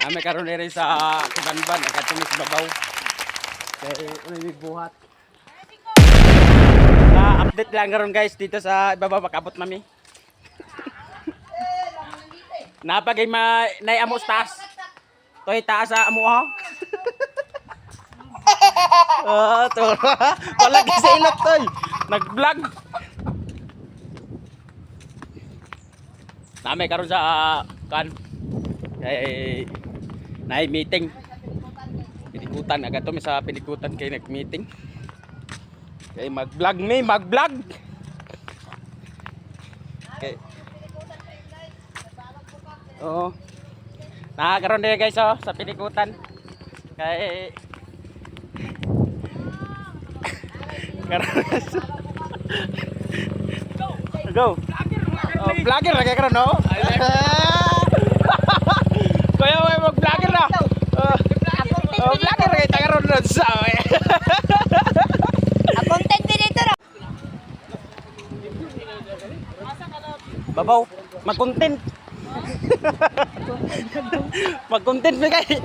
May karon rin sa Kubanban, nakatumis babaw. Kaya may buhat. Update lang karon guys dito sa ibabaw pakabot mami. Napagay nay amos taas. Toy taas sa amo ha. To. Wala sa ilot toy. Nag-vlog. Namay karon sa kan. Kay nay meeting. Pinikutan agad to sa pinikutan kay nag-meeting. Kay mag-vlog mag-vlog. Okay. Oo. Nakakaroon din guys oh, sa pinikutan. Kay Go. Oh, vlogger na karon no? Kaya may mag-vlogger na. Oh, vlogger na kay karon na sa. Content creator. Babaw, mag-content. Mag-content ba kay?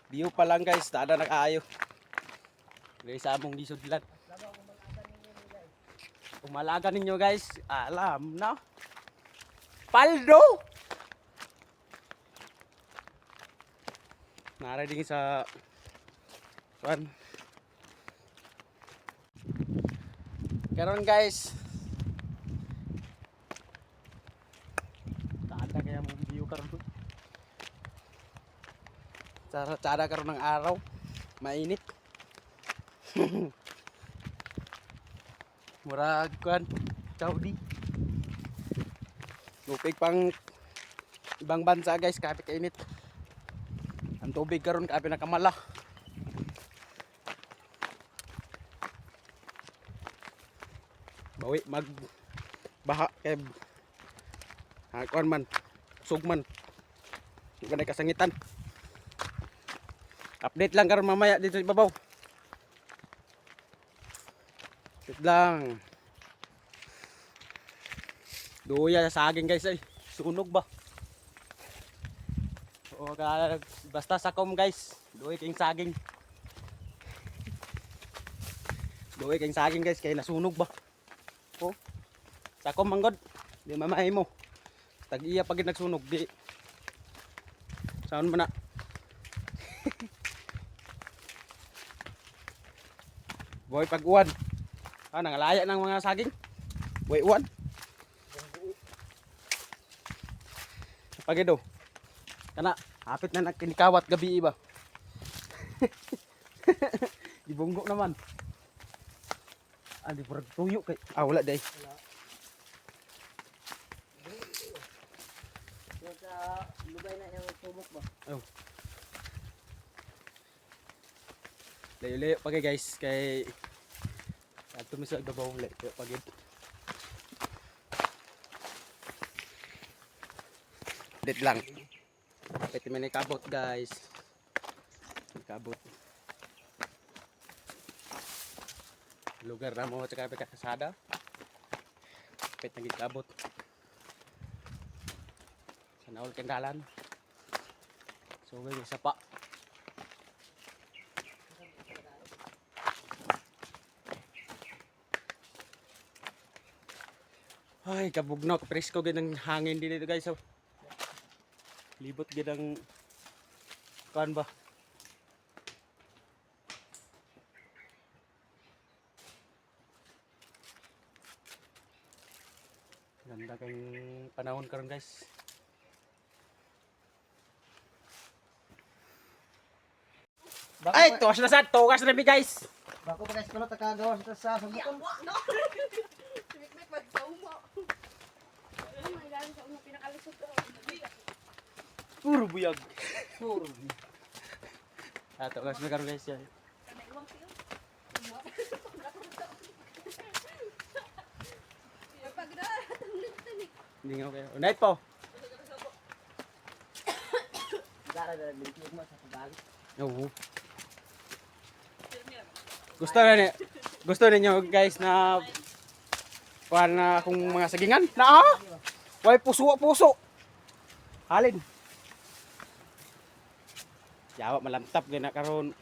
View pa lang guys, tada nakaayo. Dili sa among gisudlan. Umalaga ninyo guys, alam na. Paldo. Nara din sa kan. Karon guys. Tada kaya mo view karon. Cara karon ng araw, mainit. Murag kuan, Saudi. Tubig pang ibang bansa guys, kapit kainit. Ang tubig karon kapit nakamala. Bawi mag baha kay kuan man, sugman. Di ka kasangitan. Update lang karon mamaya dito sa ibabaw. Update lang. Duya sa saging guys ay. Sunog ba? O basta sakom guys. Duya king saging. Duya king saging guys kay nasunog ba? O. Sakom manggod. Di mamahay mo. Tag-iya pagid nagsunog di. Saan man na? Boy pag-uwan. Nangalaya ng mga saging. Boy uwan. Pagido. Kana hapit na nagkinikawat gabi ba. Dibunggo naman. Di purag tuyo kay. Wala day. Sa lugay na yung tumok ba? Oh. Layo-layo pagay guys kay ato mi sa gabaw layo pagid. Dit lang. Pwede man ikabot guys. Ikabot. Lugar na mo sa kapit kasada. Pwede nang ikabot. Sa naol kendalan. So may isa pa. Ay, kabugnaw, presko gid ang hangin dito guys. So, libot gid ang kan ba. Ganda kayong panahon karon guys. Ay, tuwas na sad, tuwas na mi guys. Bako pa guys, kuno takagawa sa sumukon. Puro buyag. Puro. Ato guys, karon guys yan. Hindi nga okay. Night po. Gara na naglintik mo sa kabag. Oo. Gusto ninyo guys na para akong mga sagingan? Na ah? Way puso. Halin. Yawa malantap gina karon.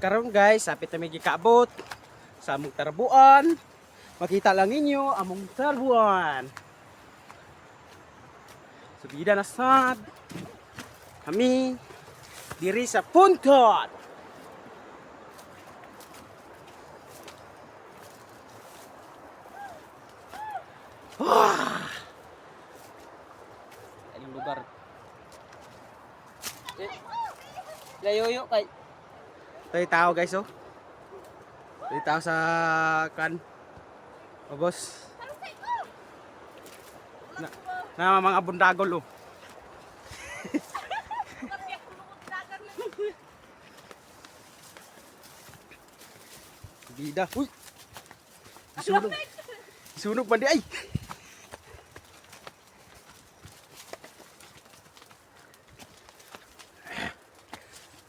Karon guys, sapit na may gikaabot sa among tarbuan. Makita lang ninyo among tarbuan. Subida na sad kami diri sa Puntot. Ang lugar. Layoyo kay. Tayo tao guys oh. Tayo tao sa kan. O boss. Na mga bundagol oh. Bida. Uy. Sunog pa di ay.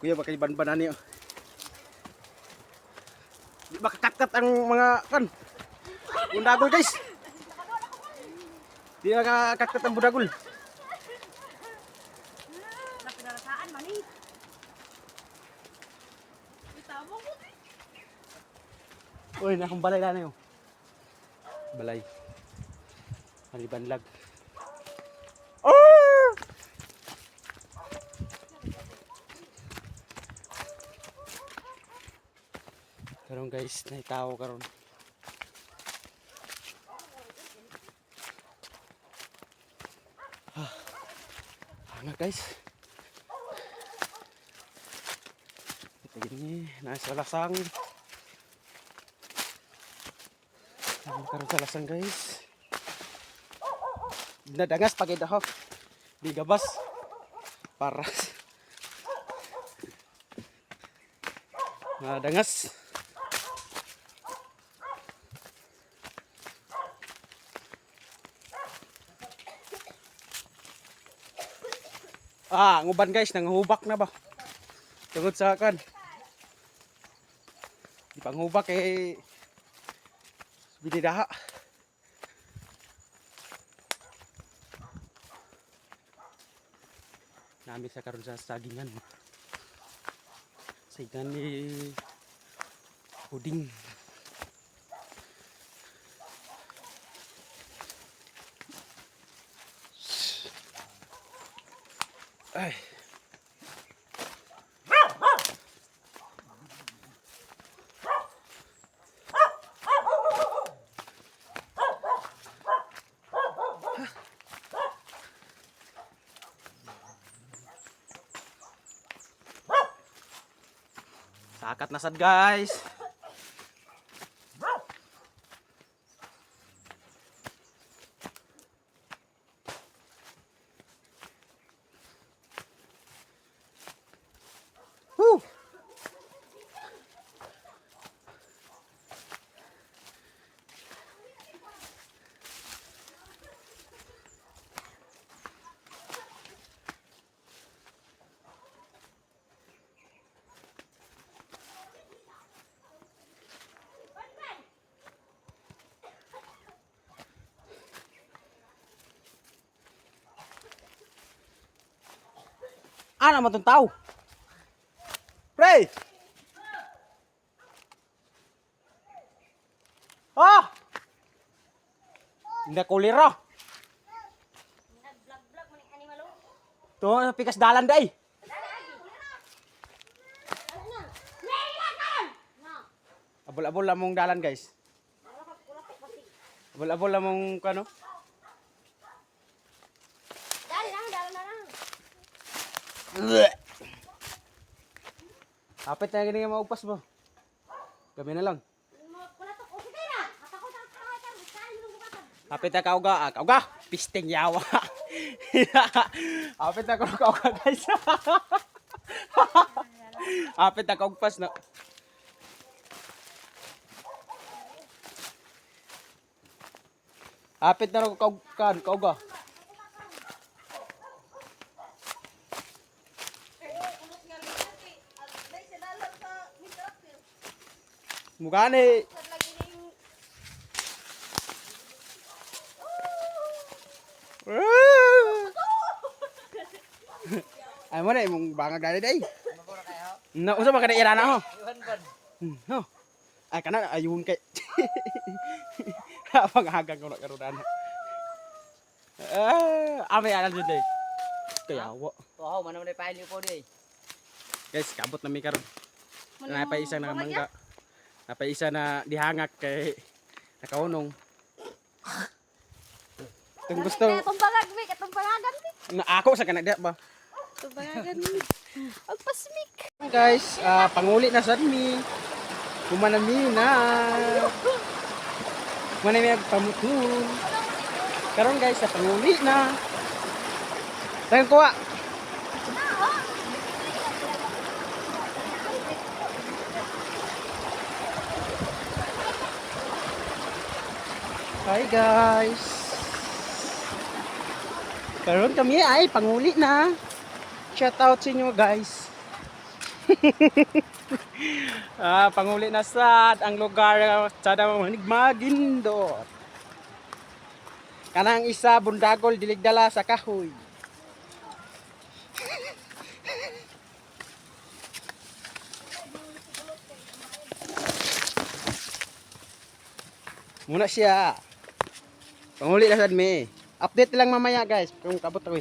Kuya baka iban-banan niyo. Di ba kakat-kat ang mga kan? Bundagol guys. Di ba kakat-kat ang bundagol? Napinarasaan man eh. Bitamo ko eh. Uy, nakong balay na yun. Balay. Malibanlag. Oh! Karon guys, naitaw karon. Hanga guys. Ito gini, nasa lasang. Karon sa lasang guys. Nadangas pagay daw. Di gabas. Paras. Nadangas. Nguban guys, nanghubak na ba? Tungod sa kan. Di panghubak eh binidaha. Nami sa karon sa sagingan. Sagingan ni puding. Ay. Sakat na sad guys. Woo! Naman itong tao. Pre! Ah! Hindi kulira. Nag-vlog-vlog man yung animal oh. Ito, pikas dalan day. Abol-abol lang mong dalan guys. Abol-abol lang mong kano. Dalan na lang. Kapit na ganyan maugpas mo. Gabi na lang. Wala to. O sige na. Atakot ang kaway ka. Kain mo bukatan. Kapit na kauga. Kauga! Pisting yawa. Kapit na kauga guys. Apit na kaugpas na. Apit na rin kauga. Mukha ni. Ay mo na imong bangag dali day. Mabura kayo. Na usa man kada irana ho. Iwan ban. No. Ay kana ayun kay. Apang hagang ko na karudan. Ame alam jud day. Kaya wo. Wow, mana mo paili po di. Guys, kabot na mi karon. Napay isa na mangga. Napay isa na dihangak kay nakaunong. Kung gusto, Katong bagag, mi. Katong bagagan, mi. na ako sa kanagda ba? Katong bagagan, mi. Agpasmik. Guys, panguli na sad mi. Kumanami na. Manami pamutun. Karon guys, sa panguli na. Tayong kuha. Hi guys. Karon kami ay panguli na. Shout out sa inyo guys. Panguli na sad ang lugar sa Magindot. Kanang isa bundagol diligdala sa kahoy. Muna siya. Panguli na sad mi. Update lang mamaya guys kung kabot ako.